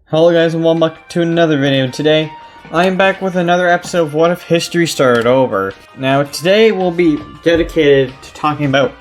Hello guys and welcome back to another video. Today I am back with another episode of What If History Started Over. Now today will be dedicated to talking about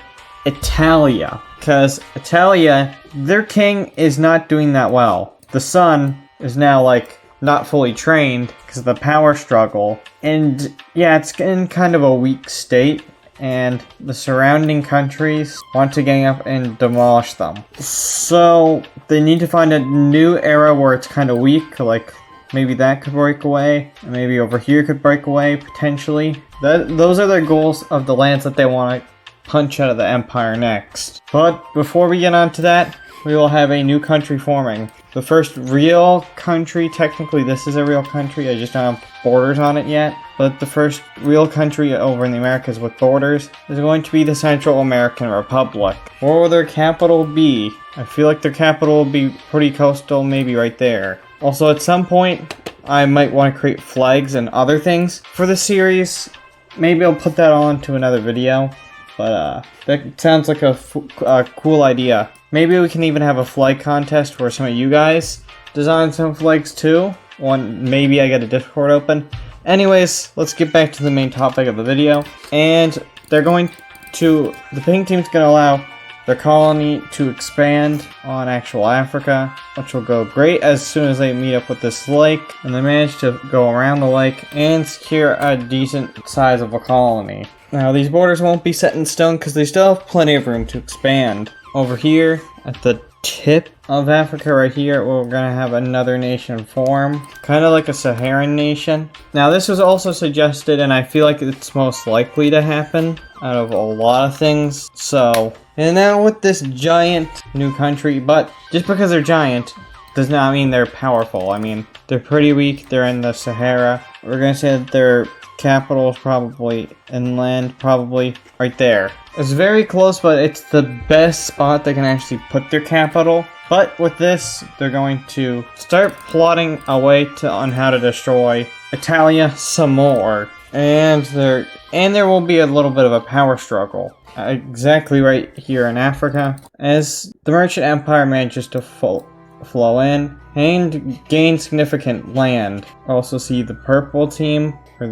Italia, because Italia, their king is not doing that well. The son is now not fully trained because of the power struggle, and yeah, it's in kind of a weak state. And the surrounding countries want to gang up and demolish them. So they need to find a new era where it's kind of weak, like maybe that could break away, and maybe over here could break away, potentially. Those are their goals of the lands that they want to punch out of the empire next. But before we get on to that, we will have a new country forming. The first real country, technically this is a real country, I just don't have borders on it yet. But the first real country over in the Americas with borders is going to be the Central American Republic. Where will their capital be? I feel like their capital will be pretty coastal, maybe right there. Also, at some point, I might want to create flags and other things for the series. Maybe I'll put that on to another video. But that sounds like a cool idea. Maybe we can even have a flag contest where some of you guys design some flags too. Maybe I get a Discord open. Anyways, let's get back to the main topic of the video. And the pink team's going to allow their colony to expand on actual Africa, which will go great as soon as they meet up with this lake. And they manage to go around the lake and secure a decent size of a colony. Now, these borders won't be set in stone because they still have plenty of room to expand. Over here, at the tip of Africa right here, we're going to have another nation form, kind of like a Saharan nation. Now this was also suggested, and I feel like it's most likely to happen out of a lot of things. And now with this giant new country, but just because they're giant does not mean they're powerful. I mean, they're pretty weak, they're in the Sahara. We're going to say that their capital is probably inland, probably right there. It's very close, but it's the best spot they can actually put their capital. But with this, they're going to start plotting a way on how to destroy Italia some more. And there will be a little bit of a power struggle. Exactly right here in Africa, as the merchant empire manages to flow in and gain significant land. Also see the purple team, or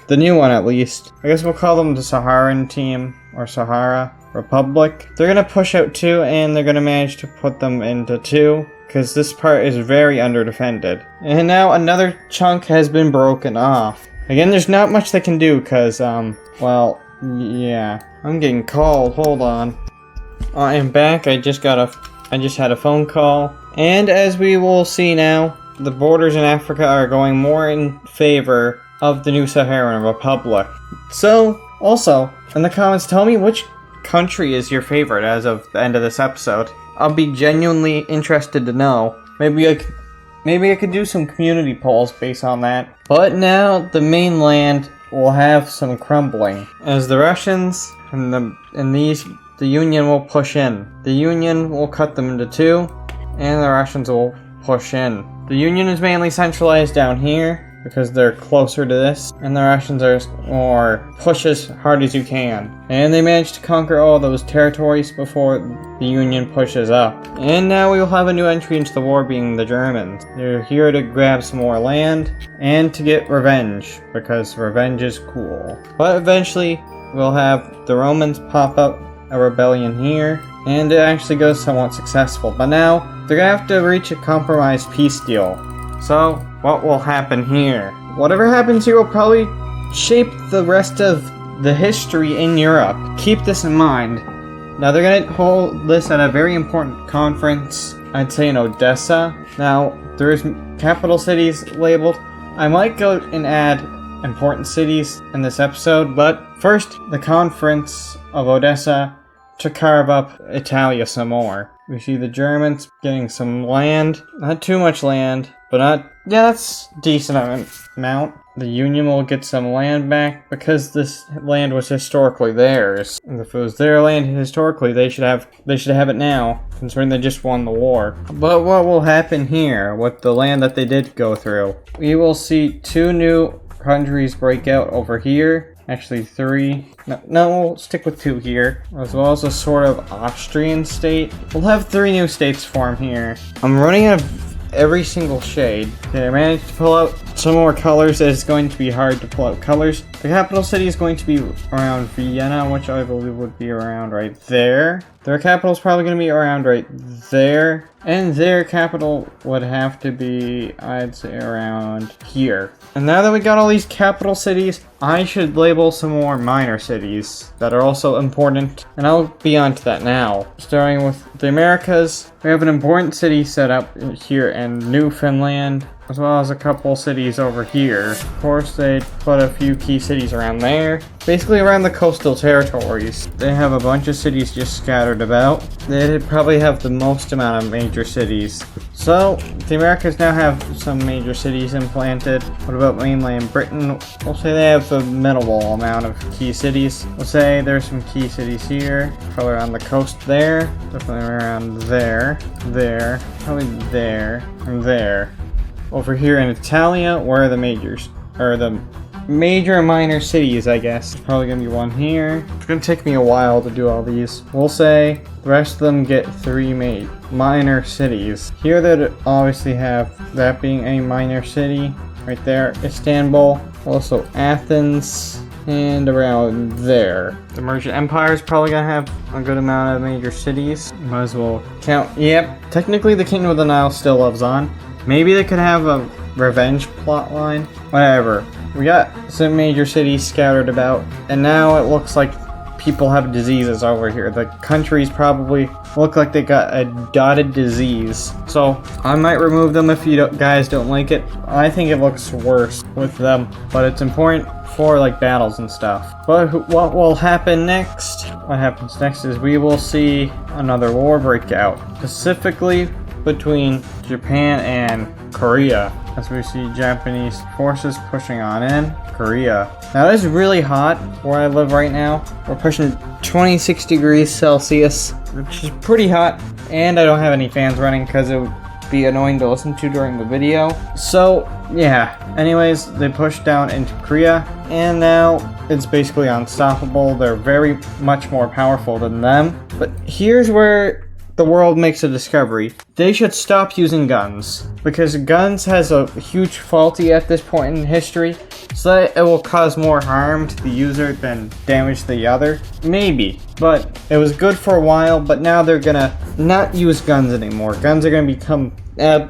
the new one at least. I guess we'll call them the Saharan team, or Sahara Republic. They're gonna push out two, and they're gonna manage to put them into two, because this part is very underdefended. And now another chunk has been broken off. Again, there's not much they can do, because, well, yeah. I'm getting called, hold on. I am back, I just had a phone call. And as we will see now, the borders in Africa are going more in favor of the new Saharan Republic. So, also, in the comments, tell me which country is your favorite as of the end of this episode. I'll be genuinely interested to know. Maybe I could do some community polls based on that. But now, the mainland will have some crumbling, as the Russians and the Union will push in. The Union will cut them into two, and the Russians will push in. The Union is mainly centralized down here, because they're closer to this, and the Russians are more push as hard as you can. And they managed to conquer all those territories before the Union pushes up. And now we will have a new entry into the war, being the Germans. They're here to grab some more land, and to get revenge, because revenge is cool. But eventually, we'll have the Romans pop up a rebellion here, and it actually goes somewhat successful. But now, they're gonna have to reach a compromised peace deal. So, what will happen here? Whatever happens here will probably shape the rest of the history in Europe. Keep this in mind. Now, they're gonna hold this at a very important conference, I'd say in Odessa. Now, there's capital cities labeled. I might go and add important cities in this episode, but first, the conference of Odessa to carve up Italia some more. We see the Germans getting some land, not too much land, but that's decent amount. The Union will get some land back because this land was historically theirs. And if it was their land historically, they should have it now, considering they just won the war. But what will happen here with the land that they did go through? We will see two new countries break out over here. Actually, three. No, we'll stick with two here. As well as a sort of Austrian state. We'll have three new states form here. I'm running out of every single shade. Okay, I managed to pull out some more colors. It's going to be hard to pull out colors. The capital city is going to be around Vienna, which I believe would be around right there. Their capital is probably going to be around right there. And their capital would have to be, I'd say, around here. And now that we got all these capital cities, I should label some more minor cities that are also important. And I'll be on to that now. Starting with the Americas, we have an important city set up here in Newfoundland, as well as a couple cities over here. Of course, they put a few key cities around there. Basically around the coastal territories. They have a bunch of cities just scattered about. They probably have the most amount of major cities. So, the Americas now have some major cities implanted. What about mainland Britain? We'll say they have the minimal amount of key cities. We'll say there's some key cities here. Probably around the coast there. Definitely around there. There. Probably there. And there. Over here in Italia, where are the majors? Or the major and minor cities, I guess. There's probably gonna be one here. It's gonna take me a while to do all these. We'll say the rest of them get 3 minor cities. Here they obviously have that being a minor city. Right there, Istanbul. Also Athens. And around there. The Merchant Empire is probably gonna have a good amount of major cities. Might as well count. Yep, technically the Kingdom of the Nile still lives on. Maybe they could have a revenge plot line. Whatever. We got some major cities scattered about, and now it looks like people have diseases over here. The countries probably look like they got a dotted disease. So I might remove them if you guys don't like it. I think it looks worse with them, but it's important for like battles and stuff. But what will happen next? What happens next is we will see another war break out, specifically between Japan and Korea, as we see Japanese forces pushing on in Korea. Now it is really hot where I live right now. We're pushing 26 degrees Celsius, which is pretty hot, and I don't have any fans running because it would be annoying to listen to during the video. So yeah, anyways, they pushed down into Korea, and now it's basically unstoppable. They're very much more powerful than them. But here's where the world makes a discovery. They should stop using guns, because guns has a huge faulty at this point in history, so that it will cause more harm to the user than damage to the other. Maybe, but it was good for a while, but now they're gonna not use guns anymore. Guns are gonna become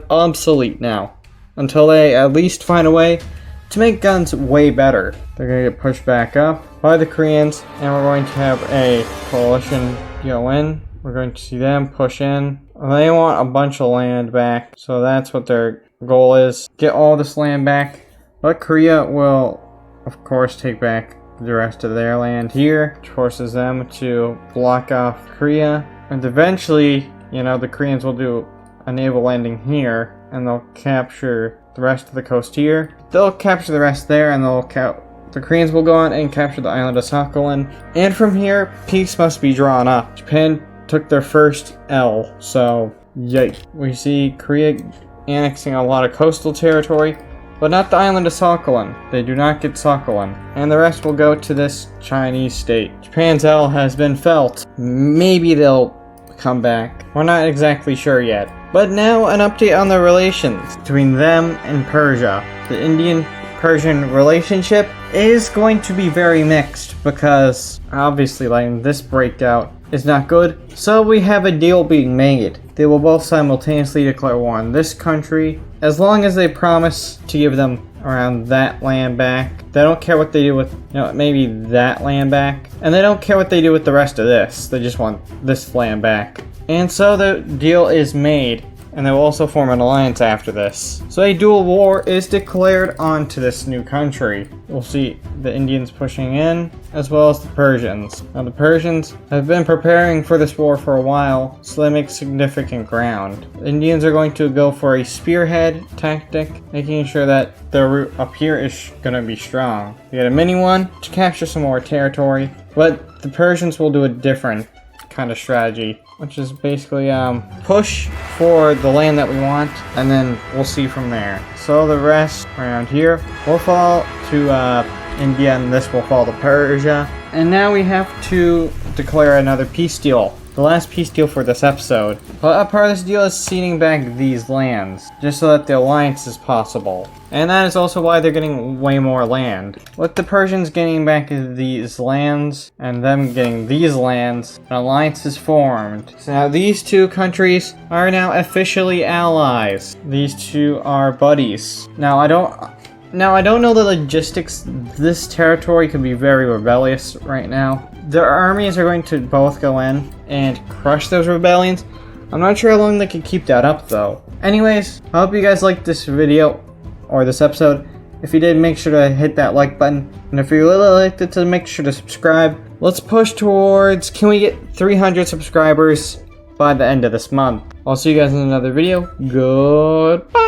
obsolete now, until they at least find a way to make guns way better. They're gonna get pushed back up by the Koreans, and we're going to have a coalition go in. We're going to see them push in. They want a bunch of land back, so that's what their goal is. Get all this land back. But Korea will, of course, take back the rest of their land here, which forces them to block off Korea. And eventually, you know, the Koreans will do a naval landing here, and they'll capture the rest of the coast here. They'll capture the rest there, and the Koreans will go on and capture the island of Sakhalin. And from here, peace must be drawn up. Japan took their first L, so yikes. We see Korea annexing a lot of coastal territory, but not the island of Sakhalin. They do not get Sakhalin, and the rest will go to this Chinese state. Japan's L has been felt. Maybe they'll come back. We're not exactly sure yet. But now an update on the relations between them and Persia. The Indian-Persian relationship is going to be very mixed, because obviously like this breakout is not good, so we have a deal being made. They will both simultaneously declare war on this country, as long as they promise to give them around that land back. They don't care what they do with, you know, maybe that land back, and they don't care what they do with the rest of this. They just want this land back. And so the deal is made, and they will also form an alliance after this. So a dual war is declared onto this new country. We'll see the Indians pushing in, as well as the Persians. Now the Persians have been preparing for this war for a while, so they make significant ground. The Indians are going to go for a spearhead tactic, making sure that their route up here is going to be strong. They get a mini one to capture some more territory, but the Persians will do a different kind of strategy, which is basically push for the land that we want, and then we'll see from there. So the rest around here will fall to India, and this will fall to Persia. And now we have to declare another peace deal. the last peace deal for this episode. But a part of this deal is ceding back these lands, just so that the alliance is possible. And that is also why they're getting way more land. With the Persians getting back these lands, and them getting these lands, an alliance is formed. So now these two countries are now officially allies. These two are buddies. Now I don't know the logistics. This territory could be very rebellious right now. Their armies are going to both go in and crush those rebellions. I'm not sure how long they can keep that up though. Anyways, I hope you guys liked this video or this episode. If you did, make sure to hit that like button. And if you really liked it, to make sure to subscribe. Let's push towards, can we get 300 subscribers by the end of this month? I'll see you guys in another video. Goodbye.